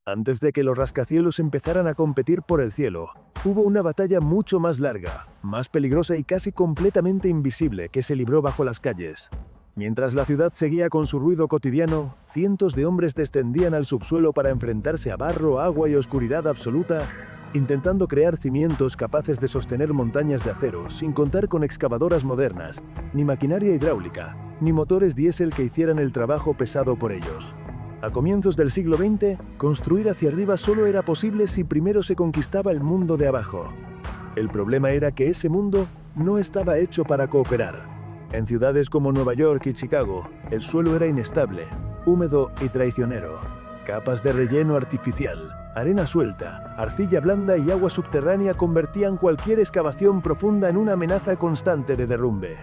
Antes de que los rascacielos empezaran a competir por el cielo, hubo una batalla mucho más larga, más peligrosa y casi completamente invisible que se libró bajo las calles. Mientras la ciudad seguía con su ruido cotidiano, cientos de hombres descendían al subsuelo para enfrentarse a barro, agua y oscuridad absoluta, intentando crear cimientos capaces de sostener montañas de acero, sin contar con excavadoras modernas, ni maquinaria hidráulica, ni motores diésel que hicieran el trabajo pesado por ellos. A comienzos del siglo XX, construir hacia arriba solo era posible si primero se conquistaba el mundo de abajo. El problema era que ese mundo no estaba hecho para cooperar. En ciudades como Nueva York y Chicago, el suelo era inestable, húmedo y traicionero. Capas de relleno artificial, arena suelta, arcilla blanda y agua subterránea convertían cualquier excavación profunda en una amenaza constante de derrumbe.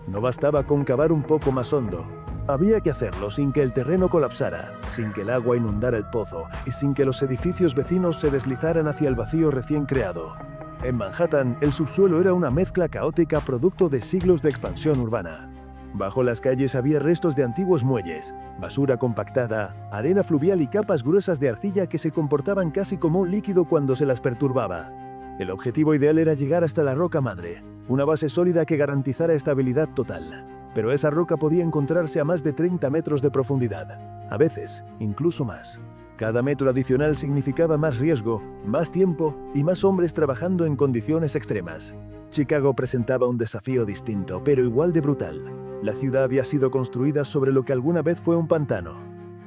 No bastaba con cavar un poco más hondo. Había que hacerlo sin que el terreno colapsara, sin que el agua inundara el pozo y sin que los edificios vecinos se deslizaran hacia el vacío recién creado. En Manhattan, el subsuelo era una mezcla caótica producto de siglos de expansión urbana. Bajo las calles había restos de antiguos muelles, basura compactada, arena fluvial y capas gruesas de arcilla que se comportaban casi como un líquido cuando se las perturbaba. El objetivo ideal era llegar hasta la roca madre, una base sólida que garantizara estabilidad total. Pero esa roca podía encontrarse a más de 30 metros de profundidad, a veces incluso más. Cada metro adicional significaba más riesgo, más tiempo y más hombres trabajando en condiciones extremas. Chicago presentaba un desafío distinto, pero igual de brutal. La ciudad había sido construida sobre lo que alguna vez fue un pantano.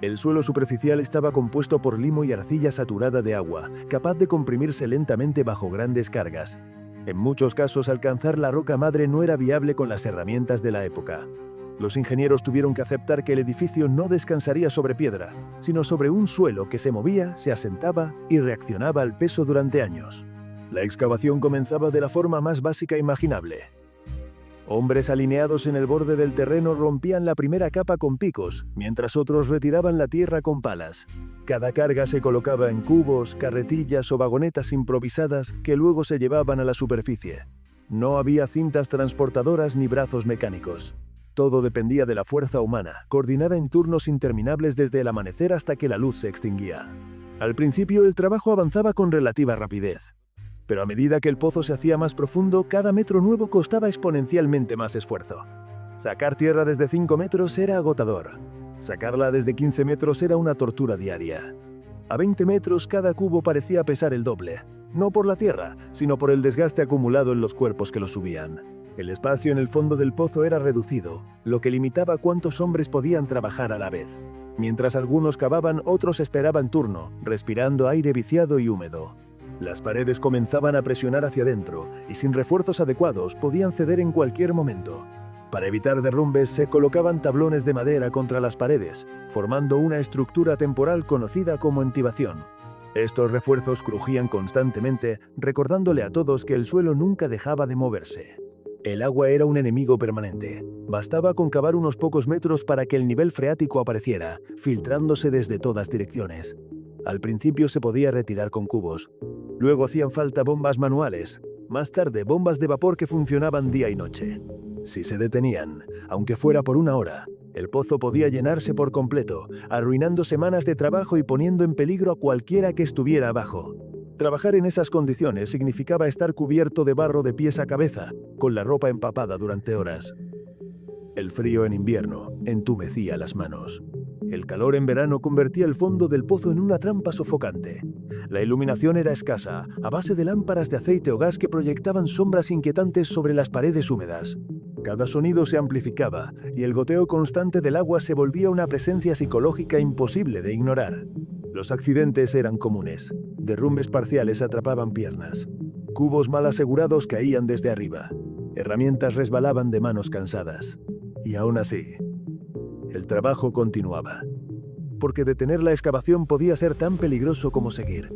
El suelo superficial estaba compuesto por limo y arcilla saturada de agua, capaz de comprimirse lentamente bajo grandes cargas. En muchos casos, alcanzar la roca madre no era viable con las herramientas de la época. Los ingenieros tuvieron que aceptar que el edificio no descansaría sobre piedra, sino sobre un suelo que se movía, se asentaba y reaccionaba al peso durante años. La excavación comenzaba de la forma más básica imaginable. Hombres alineados en el borde del terreno rompían la primera capa con picos, mientras otros retiraban la tierra con palas. Cada carga se colocaba en cubos, carretillas o vagonetas improvisadas que luego se llevaban a la superficie. No había cintas transportadoras ni brazos mecánicos. Todo dependía de la fuerza humana, coordinada en turnos interminables desde el amanecer hasta que la luz se extinguía. Al principio el trabajo avanzaba con relativa rapidez. Pero a medida que el pozo se hacía más profundo, cada metro nuevo costaba exponencialmente más esfuerzo. Sacar tierra desde 5 metros era agotador. Sacarla desde 15 metros era una tortura diaria. A 20 metros cada cubo parecía pesar el doble, no por la tierra, sino por el desgaste acumulado en los cuerpos que lo subían. El espacio en el fondo del pozo era reducido, lo que limitaba cuántos hombres podían trabajar a la vez. Mientras algunos cavaban, otros esperaban turno, respirando aire viciado y húmedo. Las paredes comenzaban a presionar hacia adentro y sin refuerzos adecuados podían ceder en cualquier momento. Para evitar derrumbes se colocaban tablones de madera contra las paredes, formando una estructura temporal conocida como entibación. Estos refuerzos crujían constantemente, recordándole a todos que el suelo nunca dejaba de moverse. El agua era un enemigo permanente. Bastaba con cavar unos pocos metros para que el nivel freático apareciera, filtrándose desde todas direcciones. Al principio se podía retirar con cubos. Luego hacían falta bombas manuales. Más tarde, bombas de vapor que funcionaban día y noche. Si se detenían, aunque fuera por una hora, el pozo podía llenarse por completo, arruinando semanas de trabajo y poniendo en peligro a cualquiera que estuviera abajo. Trabajar en esas condiciones significaba estar cubierto de barro de pies a cabeza, con la ropa empapada durante horas. El frío en invierno entumecía las manos. El calor en verano convertía el fondo del pozo en una trampa sofocante. La iluminación era escasa, a base de lámparas de aceite o gas que proyectaban sombras inquietantes sobre las paredes húmedas. Cada sonido se amplificaba, y el goteo constante del agua se volvía una presencia psicológica imposible de ignorar. Los accidentes eran comunes. Derrumbes parciales atrapaban piernas. Cubos mal asegurados caían desde arriba. Herramientas resbalaban de manos cansadas. Y aún así, el trabajo continuaba. Porque detener la excavación podía ser tan peligroso como seguir.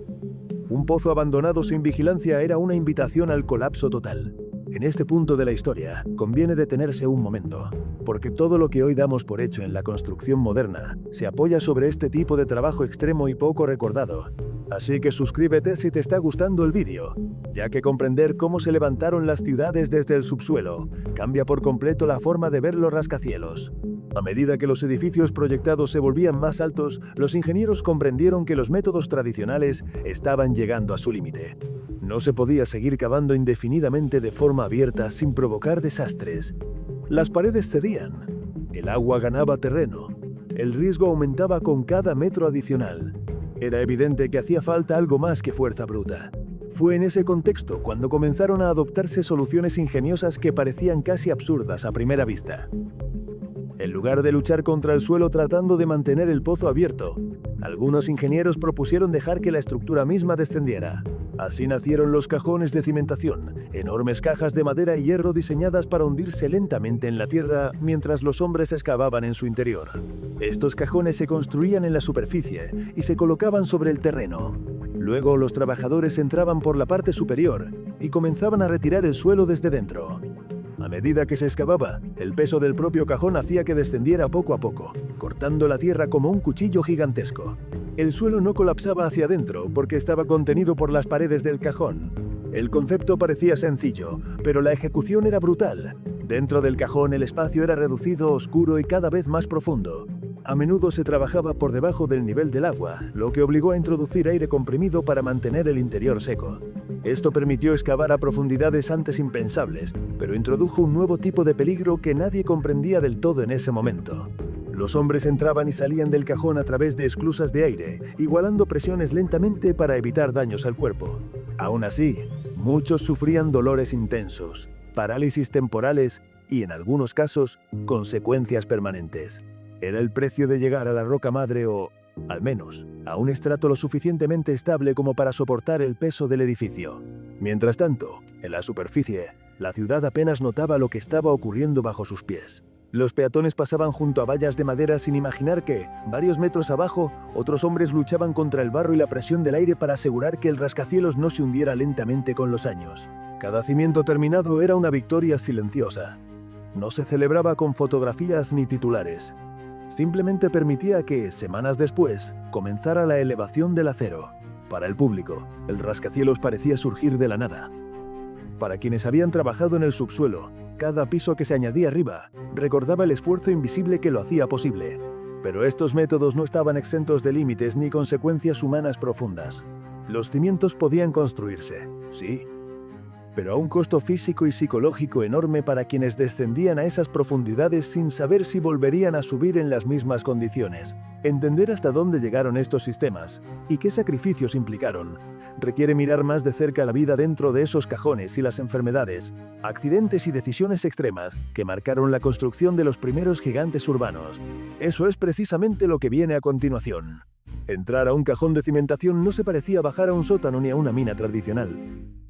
Un pozo abandonado sin vigilancia era una invitación al colapso total. En este punto de la historia, conviene detenerse un momento, porque todo lo que hoy damos por hecho en la construcción moderna se apoya sobre este tipo de trabajo extremo y poco recordado. Así que suscríbete si te está gustando el vídeo, ya que comprender cómo se levantaron las ciudades desde el subsuelo cambia por completo la forma de ver los rascacielos. A medida que los edificios proyectados se volvían más altos, los ingenieros comprendieron que los métodos tradicionales estaban llegando a su límite. No se podía seguir cavando indefinidamente de forma abierta sin provocar desastres. Las paredes cedían, el agua ganaba terreno, el riesgo aumentaba con cada metro adicional. Era evidente que hacía falta algo más que fuerza bruta. Fue en ese contexto cuando comenzaron a adoptarse soluciones ingeniosas que parecían casi absurdas a primera vista. En lugar de luchar contra el suelo tratando de mantener el pozo abierto, algunos ingenieros propusieron dejar que la estructura misma descendiera. Así nacieron los cajones de cimentación, enormes cajas de madera y hierro diseñadas para hundirse lentamente en la tierra mientras los hombres excavaban en su interior. Estos cajones se construían en la superficie y se colocaban sobre el terreno. Luego los trabajadores entraban por la parte superior y comenzaban a retirar el suelo desde dentro. A medida que se excavaba, el peso del propio cajón hacía que descendiera poco a poco, cortando la tierra como un cuchillo gigantesco. El suelo no colapsaba hacia adentro porque estaba contenido por las paredes del cajón. El concepto parecía sencillo, pero la ejecución era brutal. Dentro del cajón el espacio era reducido, oscuro y cada vez más profundo. A menudo se trabajaba por debajo del nivel del agua, lo que obligó a introducir aire comprimido para mantener el interior seco. Esto permitió excavar a profundidades antes impensables, pero introdujo un nuevo tipo de peligro que nadie comprendía del todo en ese momento. Los hombres entraban y salían del cajón a través de esclusas de aire, igualando presiones lentamente para evitar daños al cuerpo. Aún así, muchos sufrían dolores intensos, parálisis temporales y, en algunos casos, consecuencias permanentes. Era el precio de llegar a la roca madre o, al menos, a un estrato lo suficientemente estable como para soportar el peso del edificio. Mientras tanto, en la superficie, la ciudad apenas notaba lo que estaba ocurriendo bajo sus pies. Los peatones pasaban junto a vallas de madera sin imaginar que, varios metros abajo, otros hombres luchaban contra el barro y la presión del aire para asegurar que el rascacielos no se hundiera lentamente con los años. Cada cimiento terminado era una victoria silenciosa. No se celebraba con fotografías ni titulares. Simplemente permitía que, semanas después, comenzara la elevación del acero. Para el público, el rascacielos parecía surgir de la nada. Para quienes habían trabajado en el subsuelo, cada piso que se añadía arriba recordaba el esfuerzo invisible que lo hacía posible. Pero estos métodos no estaban exentos de límites ni consecuencias humanas profundas. Los cimientos podían construirse, sí, pero a un costo físico y psicológico enorme para quienes descendían a esas profundidades sin saber si volverían a subir en las mismas condiciones. Entender hasta dónde llegaron estos sistemas y qué sacrificios implicaron requiere mirar más de cerca la vida dentro de esos cajones y las enfermedades, accidentes y decisiones extremas que marcaron la construcción de los primeros gigantes urbanos. Eso es precisamente lo que viene a continuación. Entrar a un cajón de cimentación no se parecía a bajar a un sótano ni a una mina tradicional.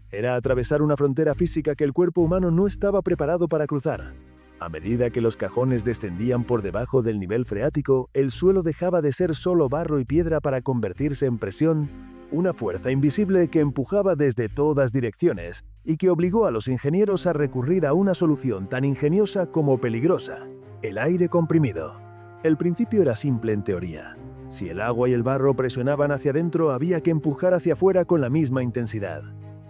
Era atravesar una frontera física que el cuerpo humano no estaba preparado para cruzar. A medida que los cajones descendían por debajo del nivel freático, el suelo dejaba de ser solo barro y piedra para convertirse en presión, una fuerza invisible que empujaba desde todas direcciones y que obligó a los ingenieros a recurrir a una solución tan ingeniosa como peligrosa: el aire comprimido. El principio era simple en teoría. Si el agua y el barro presionaban hacia adentro, había que empujar hacia afuera con la misma intensidad.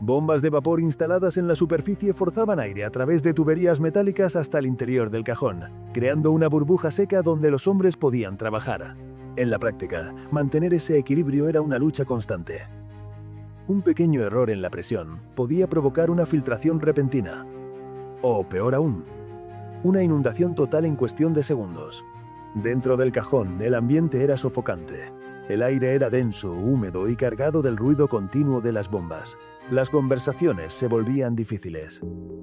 Bombas de vapor instaladas en la superficie forzaban aire a través de tuberías metálicas hasta el interior del cajón, creando una burbuja seca donde los hombres podían trabajar. En la práctica, mantener ese equilibrio era una lucha constante. Un pequeño error en la presión podía provocar una filtración repentina. O, peor aún, una inundación total en cuestión de segundos. Dentro del cajón, el ambiente era sofocante. El aire era denso, húmedo y cargado del ruido continuo de las bombas. Las conversaciones se volvían difíciles.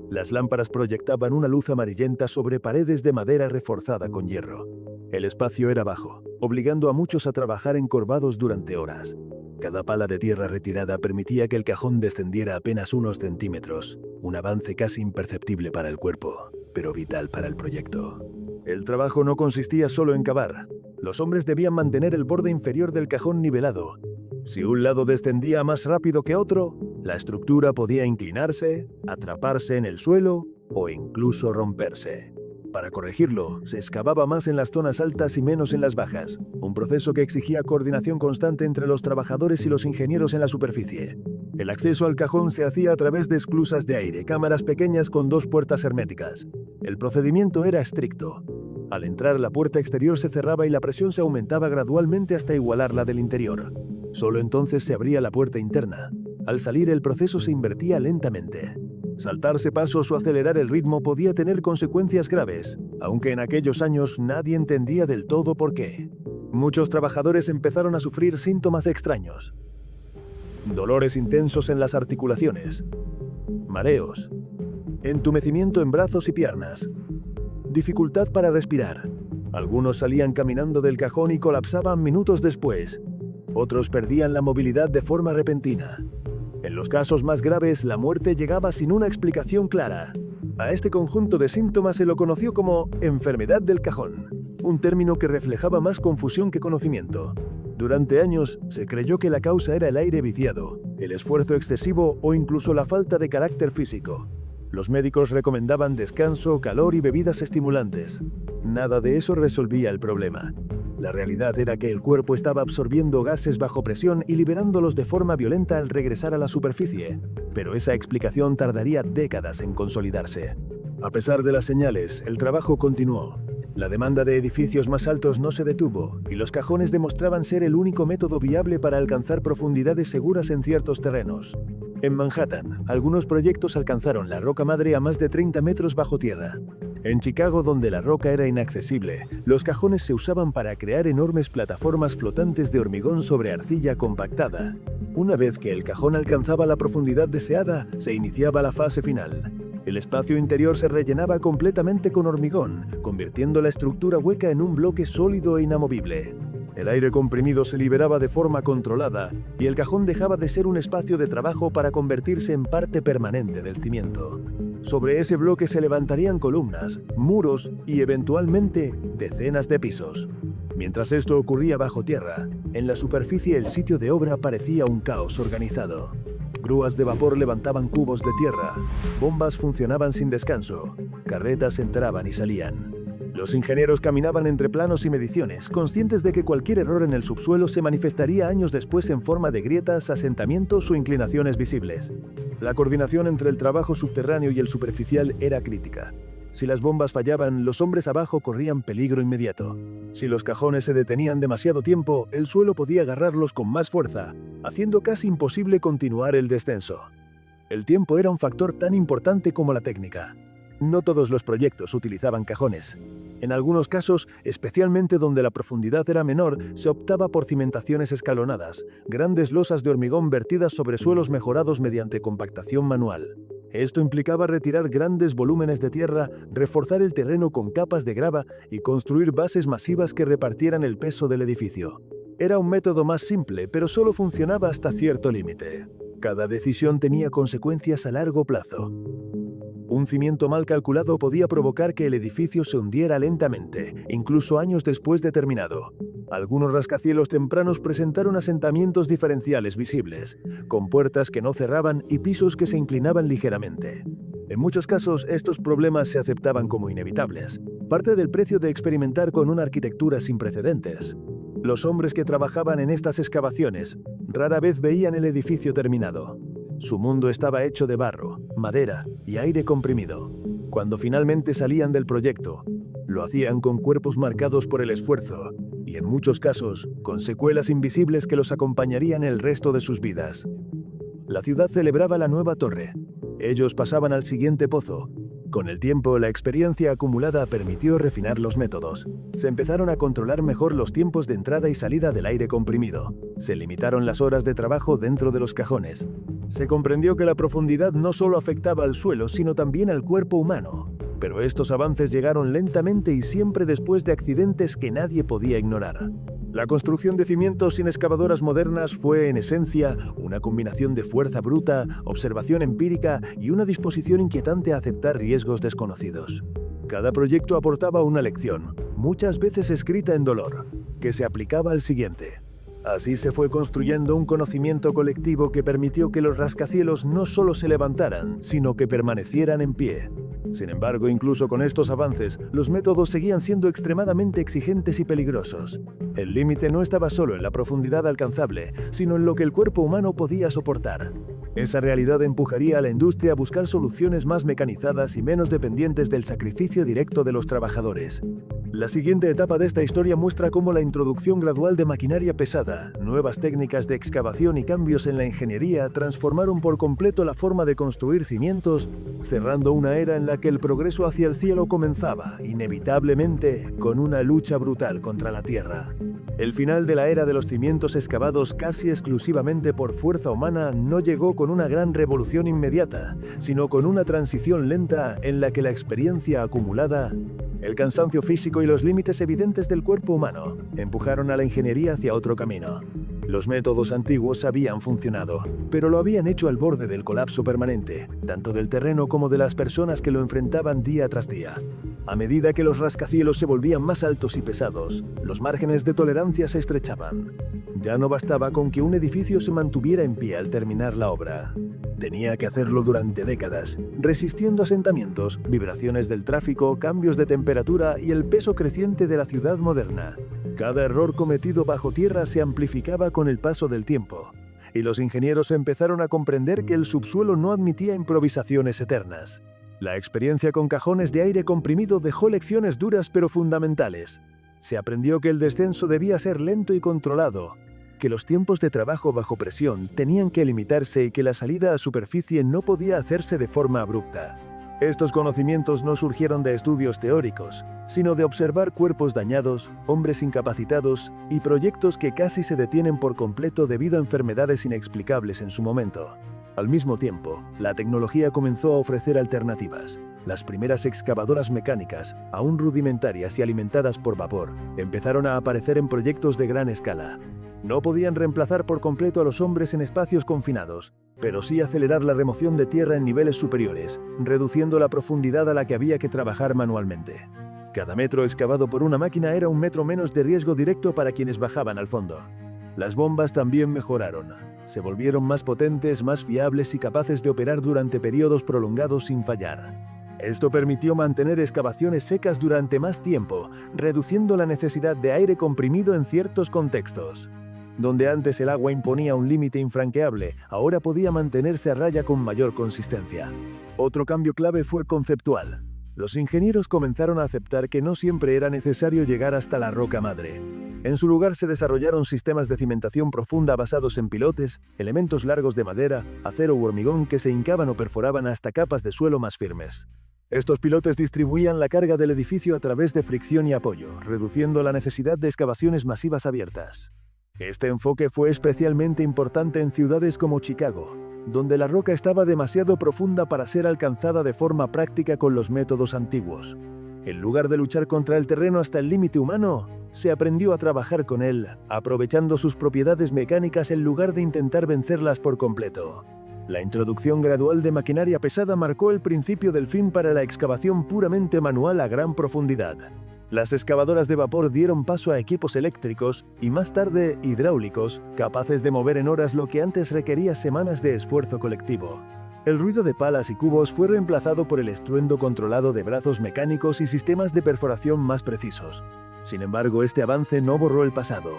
Las lámparas proyectaban una luz amarillenta sobre paredes de madera reforzada con hierro. El espacio era bajo, obligando a muchos a trabajar encorvados durante horas. Cada pala de tierra retirada permitía que el cajón descendiera apenas unos centímetros, un avance casi imperceptible para el cuerpo, pero vital para el proyecto. El trabajo no consistía solo en cavar. Los hombres debían mantener el borde inferior del cajón nivelado. Si un lado descendía más rápido que otro, la estructura podía inclinarse, atraparse en el suelo o incluso romperse. Para corregirlo, se excavaba más en las zonas altas y menos en las bajas, un proceso que exigía coordinación constante entre los trabajadores y los ingenieros en la superficie. El acceso al cajón se hacía a través de esclusas de aire, cámaras pequeñas con 2 puertas herméticas. El procedimiento era estricto. Al entrar, la puerta exterior se cerraba y la presión se aumentaba gradualmente hasta igualar la del interior. Solo entonces se abría la puerta interna. Al salir, el proceso se invertía lentamente. Saltarse pasos o acelerar el ritmo podía tener consecuencias graves, aunque en aquellos años nadie entendía del todo por qué. Muchos trabajadores empezaron a sufrir síntomas extraños. Dolores intensos en las articulaciones, mareos, entumecimiento en brazos y piernas, dificultad para respirar. Algunos salían caminando del cajón y colapsaban minutos después. Otros perdían la movilidad de forma repentina. En los casos más graves, la muerte llegaba sin una explicación clara. A este conjunto de síntomas se lo conoció como enfermedad del cajón, un término que reflejaba más confusión que conocimiento. Durante años, se creyó que la causa era el aire viciado, el esfuerzo excesivo o incluso la falta de carácter físico. Los médicos recomendaban descanso, calor y bebidas estimulantes. Nada de eso resolvía el problema. La realidad era que el cuerpo estaba absorbiendo gases bajo presión y liberándolos de forma violenta al regresar a la superficie, pero esa explicación tardaría décadas en consolidarse. A pesar de las señales, el trabajo continuó. La demanda de edificios más altos no se detuvo, y los cajones demostraban ser el único método viable para alcanzar profundidades seguras en ciertos terrenos. En Manhattan, algunos proyectos alcanzaron la roca madre a más de 30 metros bajo tierra. En Chicago, donde la roca era inaccesible, los cajones se usaban para crear enormes plataformas flotantes de hormigón sobre arcilla compactada. Una vez que el cajón alcanzaba la profundidad deseada, se iniciaba la fase final. El espacio interior se rellenaba completamente con hormigón, convirtiendo la estructura hueca en un bloque sólido e inamovible. El aire comprimido se liberaba de forma controlada y el cajón dejaba de ser un espacio de trabajo para convertirse en parte permanente del cimiento. Sobre ese bloque se levantarían columnas, muros y, eventualmente, decenas de pisos. Mientras esto ocurría bajo tierra, en la superficie el sitio de obra parecía un caos organizado. Grúas de vapor levantaban cubos de tierra, bombas funcionaban sin descanso, carretas entraban y salían. Los ingenieros caminaban entre planos y mediciones, conscientes de que cualquier error en el subsuelo se manifestaría años después en forma de grietas, asentamientos o inclinaciones visibles. La coordinación entre el trabajo subterráneo y el superficial era crítica. Si las bombas fallaban, los hombres abajo corrían peligro inmediato. Si los cajones se detenían demasiado tiempo, el suelo podía agarrarlos con más fuerza, haciendo casi imposible continuar el descenso. El tiempo era un factor tan importante como la técnica. No todos los proyectos utilizaban cajones. En algunos casos, especialmente donde la profundidad era menor, se optaba por cimentaciones escalonadas, grandes losas de hormigón vertidas sobre suelos mejorados mediante compactación manual. Esto implicaba retirar grandes volúmenes de tierra, reforzar el terreno con capas de grava y construir bases masivas que repartieran el peso del edificio. Era un método más simple, pero solo funcionaba hasta cierto límite. Cada decisión tenía consecuencias a largo plazo. Un cimiento mal calculado podía provocar que el edificio se hundiera lentamente, incluso años después de terminado. Algunos rascacielos tempranos presentaron asentamientos diferenciales visibles, con puertas que no cerraban y pisos que se inclinaban ligeramente. En muchos casos, estos problemas se aceptaban como inevitables, parte del precio de experimentar con una arquitectura sin precedentes. Los hombres que trabajaban en estas excavaciones rara vez veían el edificio terminado. Su mundo estaba hecho de barro, madera y aire comprimido. Cuando finalmente salían del proyecto, lo hacían con cuerpos marcados por el esfuerzo y, en muchos casos, con secuelas invisibles que los acompañarían el resto de sus vidas. La ciudad celebraba la nueva torre. Ellos pasaban al siguiente pozo. Con el tiempo, la experiencia acumulada permitió refinar los métodos. Se empezaron a controlar mejor los tiempos de entrada y salida del aire comprimido. Se limitaron las horas de trabajo dentro de los cajones. Se comprendió que la profundidad no solo afectaba al suelo, sino también al cuerpo humano. Pero estos avances llegaron lentamente y siempre después de accidentes que nadie podía ignorar. La construcción de cimientos sin excavadoras modernas fue, en esencia, una combinación de fuerza bruta, observación empírica y una disposición inquietante a aceptar riesgos desconocidos. Cada proyecto aportaba una lección, muchas veces escrita en dolor, que se aplicaba al siguiente. Así se fue construyendo un conocimiento colectivo que permitió que los rascacielos no solo se levantaran, sino que permanecieran en pie. Sin embargo, incluso con estos avances, los métodos seguían siendo extremadamente exigentes y peligrosos. El límite no estaba solo en la profundidad alcanzable, sino en lo que el cuerpo humano podía soportar. Esa realidad empujaría a la industria a buscar soluciones más mecanizadas y menos dependientes del sacrificio directo de los trabajadores. La siguiente etapa de esta historia muestra cómo la introducción gradual de maquinaria pesada, nuevas técnicas de excavación y cambios en la ingeniería transformaron por completo la forma de construir cimientos, cerrando una era en la que el progreso hacia el cielo comenzaba, inevitablemente, con una lucha brutal contra la tierra. El final de la era de los cimientos excavados casi exclusivamente por fuerza humana no llegó con una gran revolución inmediata, sino con una transición lenta en la que la experiencia acumulada, el cansancio físico y los límites evidentes del cuerpo humano empujaron a la ingeniería hacia otro camino. Los métodos antiguos habían funcionado, pero lo habían hecho al borde del colapso permanente, tanto del terreno como de las personas que lo enfrentaban día tras día. A medida que los rascacielos se volvían más altos y pesados, los márgenes de tolerancia se estrechaban. Ya no bastaba con que un edificio se mantuviera en pie al terminar la obra. Tenía que hacerlo durante décadas, resistiendo asentamientos, vibraciones del tráfico, cambios de temperatura y el peso creciente de la ciudad moderna. Cada error cometido bajo tierra se amplificaba con el paso del tiempo, y los ingenieros empezaron a comprender que el subsuelo no admitía improvisaciones eternas. La experiencia con cajones de aire comprimido dejó lecciones duras pero fundamentales. Se aprendió que el descenso debía ser lento y controlado, que los tiempos de trabajo bajo presión tenían que limitarse y que la salida a superficie no podía hacerse de forma abrupta. Estos conocimientos no surgieron de estudios teóricos, sino de observar cuerpos dañados, hombres incapacitados y proyectos que casi se detienen por completo debido a enfermedades inexplicables en su momento. Al mismo tiempo, la tecnología comenzó a ofrecer alternativas. Las primeras excavadoras mecánicas, aún rudimentarias y alimentadas por vapor, empezaron a aparecer en proyectos de gran escala. No podían reemplazar por completo a los hombres en espacios confinados, pero sí acelerar la remoción de tierra en niveles superiores, reduciendo la profundidad a la que había que trabajar manualmente. Cada metro excavado por una máquina era un metro menos de riesgo directo para quienes bajaban al fondo. Las bombas también mejoraron. Se volvieron más potentes, más fiables y capaces de operar durante periodos prolongados sin fallar. Esto permitió mantener excavaciones secas durante más tiempo, reduciendo la necesidad de aire comprimido en ciertos contextos. Donde antes el agua imponía un límite infranqueable, ahora podía mantenerse a raya con mayor consistencia. Otro cambio clave fue conceptual. Los ingenieros comenzaron a aceptar que no siempre era necesario llegar hasta la roca madre. En su lugar se desarrollaron sistemas de cimentación profunda basados en pilotes, elementos largos de madera, acero u hormigón que se hincaban o perforaban hasta capas de suelo más firmes. Estos pilotes distribuían la carga del edificio a través de fricción y apoyo, reduciendo la necesidad de excavaciones masivas abiertas. Este enfoque fue especialmente importante en ciudades como Chicago, donde la roca estaba demasiado profunda para ser alcanzada de forma práctica con los métodos antiguos. En lugar de luchar contra el terreno hasta el límite humano, se aprendió a trabajar con él, aprovechando sus propiedades mecánicas en lugar de intentar vencerlas por completo. La introducción gradual de maquinaria pesada marcó el principio del fin para la excavación puramente manual a gran profundidad. Las excavadoras de vapor dieron paso a equipos eléctricos y más tarde hidráulicos, capaces de mover en horas lo que antes requería semanas de esfuerzo colectivo. El ruido de palas y cubos fue reemplazado por el estruendo controlado de brazos mecánicos y sistemas de perforación más precisos. Sin embargo, este avance no borró el pasado.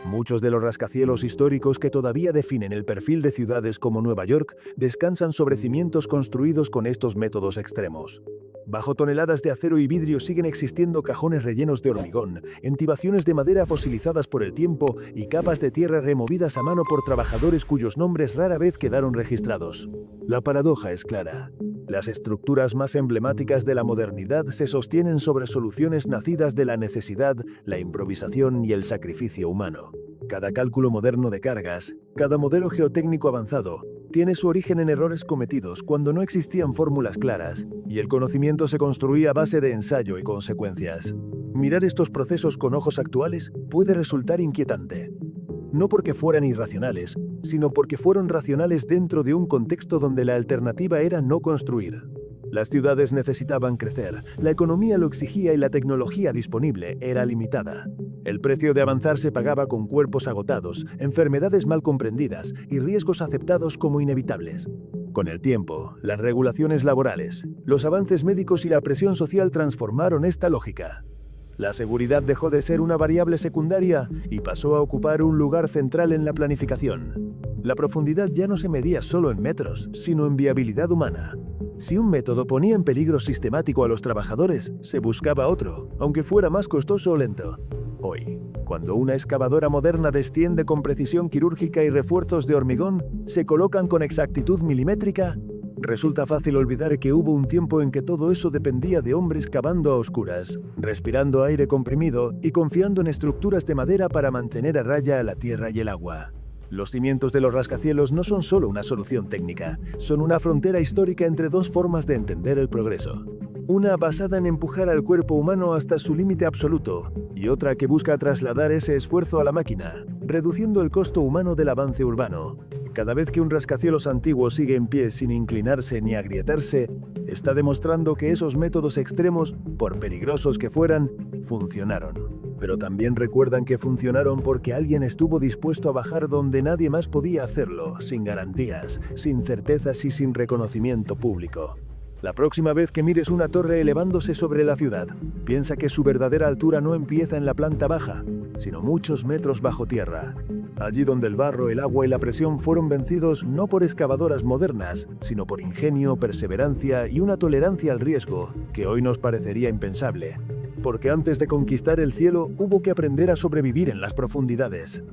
Muchos de los rascacielos históricos que todavía definen el perfil de ciudades como Nueva York descansan sobre cimientos construidos con estos métodos extremos. Bajo toneladas de acero y vidrio siguen existiendo cajones rellenos de hormigón, entibaciones de madera fosilizadas por el tiempo y capas de tierra removidas a mano por trabajadores cuyos nombres rara vez quedaron registrados. La paradoja es clara. Las estructuras más emblemáticas de la modernidad se sostienen sobre soluciones nacidas de la necesidad, la improvisación y el sacrificio humano. Cada cálculo moderno de cargas, cada modelo geotécnico avanzado, tiene su origen en errores cometidos cuando no existían fórmulas claras, y el conocimiento se construía a base de ensayo y consecuencias. Mirar estos procesos con ojos actuales puede resultar inquietante. No porque fueran irracionales, sino porque fueron racionales dentro de un contexto donde la alternativa era no construir. Las ciudades necesitaban crecer, la economía lo exigía y la tecnología disponible era limitada. El precio de avanzar se pagaba con cuerpos agotados, enfermedades mal comprendidas y riesgos aceptados como inevitables. Con el tiempo, las regulaciones laborales, los avances médicos y la presión social transformaron esta lógica. La seguridad dejó de ser una variable secundaria y pasó a ocupar un lugar central en la planificación. La profundidad ya no se medía solo en metros, sino en viabilidad humana. Si un método ponía en peligro sistemático a los trabajadores, se buscaba otro, aunque fuera más costoso o lento. Hoy, cuando una excavadora moderna desciende con precisión quirúrgica y refuerzos de hormigón se colocan con exactitud milimétrica, resulta fácil olvidar que hubo un tiempo en que todo eso dependía de hombres cavando a oscuras, respirando aire comprimido y confiando en estructuras de madera para mantener a raya la tierra y el agua. Los cimientos de los rascacielos no son solo una solución técnica, son una frontera histórica entre dos formas de entender el progreso. Una basada en empujar al cuerpo humano hasta su límite absoluto, y otra que busca trasladar ese esfuerzo a la máquina, reduciendo el costo humano del avance urbano. Cada vez que un rascacielos antiguo sigue en pie sin inclinarse ni agrietarse, está demostrando que esos métodos extremos, por peligrosos que fueran, funcionaron. Pero también recuerdan que funcionaron porque alguien estuvo dispuesto a bajar donde nadie más podía hacerlo, sin garantías, sin certezas y sin reconocimiento público. La próxima vez que mires una torre elevándose sobre la ciudad, piensa que su verdadera altura no empieza en la planta baja, sino muchos metros bajo tierra. Allí donde el barro, el agua y la presión fueron vencidos no por excavadoras modernas, sino por ingenio, perseverancia y una tolerancia al riesgo que hoy nos parecería impensable. Porque antes de conquistar el cielo hubo que aprender a sobrevivir en las profundidades.